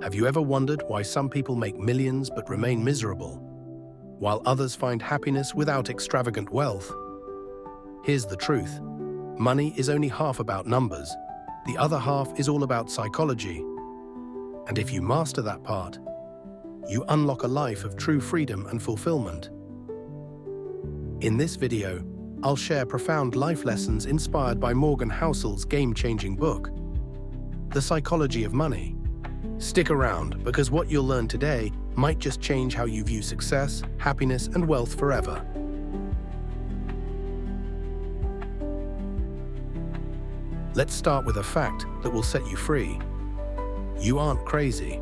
Have you ever wondered why some people make millions but remain miserable, while others find happiness without extravagant wealth? Here's the truth. Money is only half about numbers. The other half is all about psychology. And if you master that part, you unlock a life of true freedom and fulfillment. In this video, I'll share profound life lessons inspired by Morgan Housel's game-changing book, The Psychology of Money. Stick around, because what you'll learn today might just change how you view success, happiness, and wealth forever. Let's start with a fact that will set you free. You aren't crazy.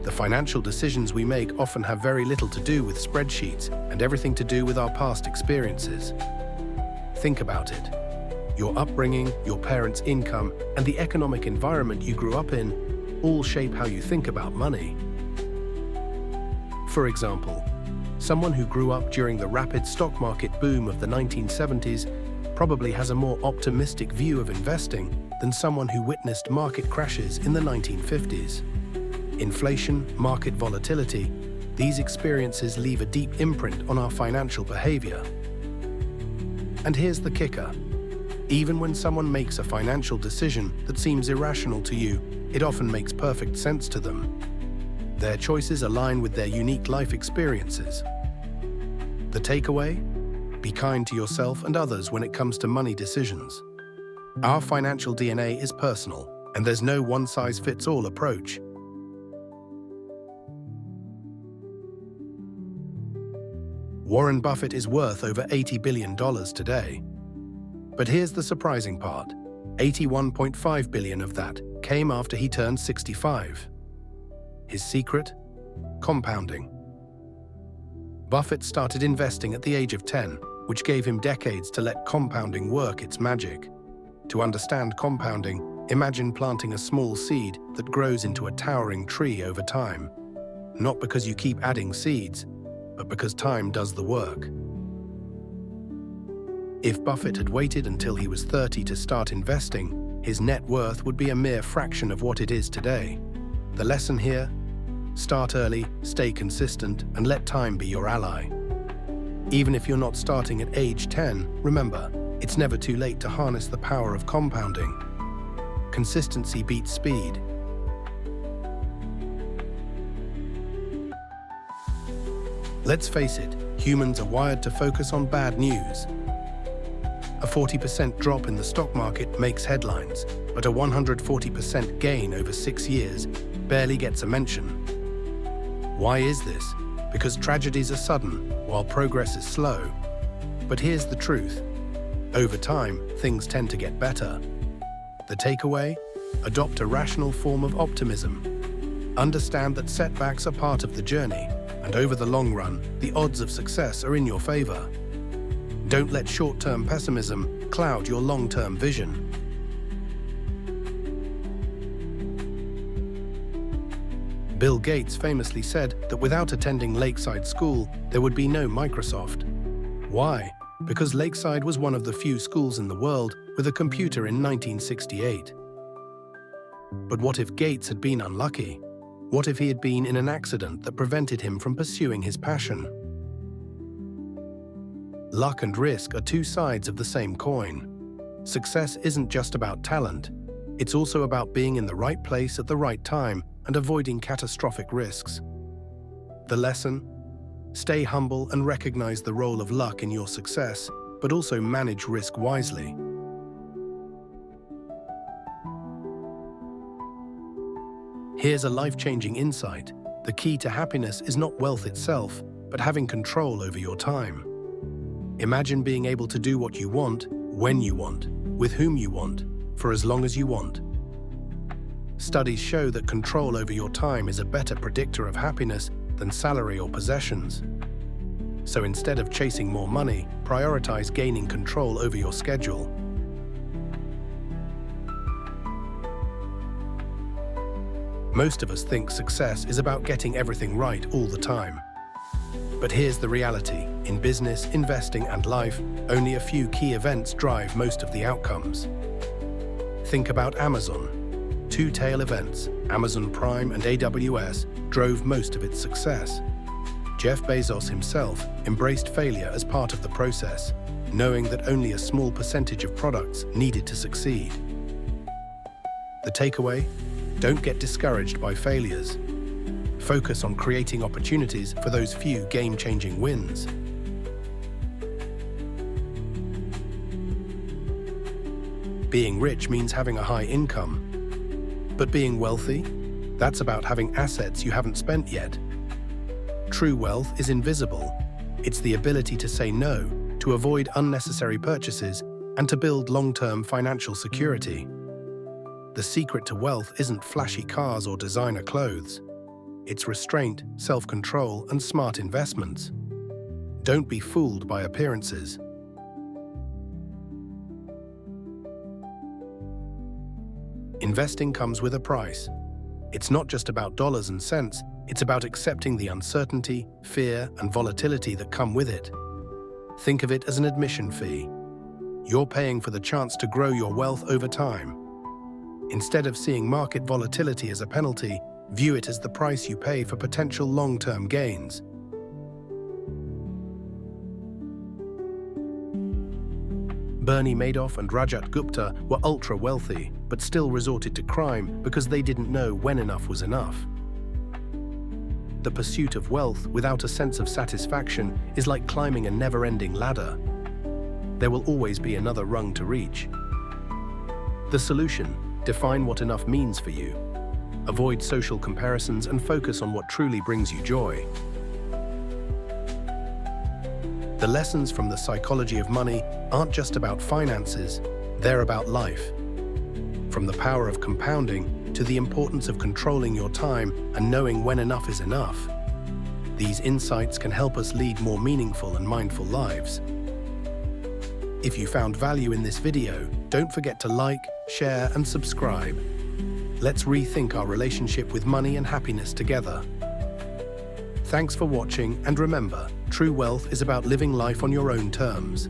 The financial decisions we make often have very little to do with spreadsheets and everything to do with our past experiences. Think about it. Your upbringing, your parents' income, and the economic environment you grew up in all shape how you think about money. For example, someone who grew up during the rapid stock market boom of the 1970s probably has a more optimistic view of investing than someone who witnessed market crashes in the 1950s. Inflation, market volatility, these experiences leave a deep imprint on our financial behavior. And here's the kicker. Even when someone makes a financial decision that seems irrational to you, it often makes perfect sense to them. Their choices align with their unique life experiences. The takeaway? Be kind to yourself and others when it comes to money decisions. Our financial DNA is personal, and there's no one-size-fits-all approach. Warren Buffett is worth over $80 billion today. But here's the surprising part. $81.5 billion of that came after he turned 65. His secret? Compounding. Buffett started investing at the age of 10, which gave him decades to let compounding work its magic. To understand compounding, imagine planting a small seed that grows into a towering tree over time. Not because you keep adding seeds, but because time does the work. If Buffett had waited until he was 30 to start investing, his net worth would be a mere fraction of what it is today. The lesson here? Start early, stay consistent, and let time be your ally. Even if you're not starting at age 10, remember, it's never too late to harness the power of compounding. Consistency beats speed. Let's face it, humans are wired to focus on bad news. A 40% drop in the stock market makes headlines, but a 140% gain over 6 years barely gets a mention. Why is this? Because tragedies are sudden, while progress is slow. But here's the truth. Over time, things tend to get better. The takeaway? Adopt a rational form of optimism. Understand that setbacks are part of the journey, and over the long run, the odds of success are in your favor. Don't let short-term pessimism cloud your long-term vision. Bill Gates famously said that without attending Lakeside School, there would be no Microsoft. Why? Because Lakeside was one of the few schools in the world with a computer in 1968. But what if Gates had been unlucky? What if he had been in an accident that prevented him from pursuing his passion? Luck and risk are two sides of the same coin. Success isn't just about talent. It's also about being in the right place at the right time and avoiding catastrophic risks. The lesson? Stay humble and recognize the role of luck in your success, but also manage risk wisely. Here's a life-changing insight. The key to happiness is not wealth itself, but having control over your time. Imagine being able to do what you want, when you want, with whom you want, for as long as you want. Studies show that control over your time is a better predictor of happiness than salary or possessions. So instead of chasing more money, prioritize gaining control over your schedule. Most of us think success is about getting everything right all the time. But here's the reality. In business, investing, and life, only a few key events drive most of the outcomes. Think about Amazon. Two tail events, Amazon Prime and AWS, drove most of its success. Jeff Bezos himself embraced failure as part of the process, knowing that only a small percentage of products needed to succeed. The takeaway? Don't get discouraged by failures. Focus on creating opportunities for those few game-changing wins. Being rich means having a high income. But being wealthy? That's about having assets you haven't spent yet. True wealth is invisible. It's the ability to say no, to avoid unnecessary purchases, and to build long-term financial security. The secret to wealth isn't flashy cars or designer clothes. It's restraint, self-control, and smart investments. Don't be fooled by appearances. Investing comes with a price. It's not just about dollars and cents, it's about accepting the uncertainty, fear, and volatility that come with it. Think of it as an admission fee. You're paying for the chance to grow your wealth over time. Instead of seeing market volatility as a penalty, view it as the price you pay for potential long-term gains. Bernie Madoff and Rajat Gupta were ultra-wealthy, but still resorted to crime because they didn't know when enough was enough. The pursuit of wealth without a sense of satisfaction is like climbing a never-ending ladder. There will always be another rung to reach. The solution: define what enough means for you. Avoid social comparisons and focus on what truly brings you joy. The lessons from the psychology of money aren't just about finances, they're about life. From the power of compounding to the importance of controlling your time and knowing when enough is enough. These insights can help us lead more meaningful and mindful lives. If you found value in this video, don't forget to like, share, and subscribe. Let's rethink our relationship with money and happiness together. Thanks for watching, and remember, true wealth is about living life on your own terms.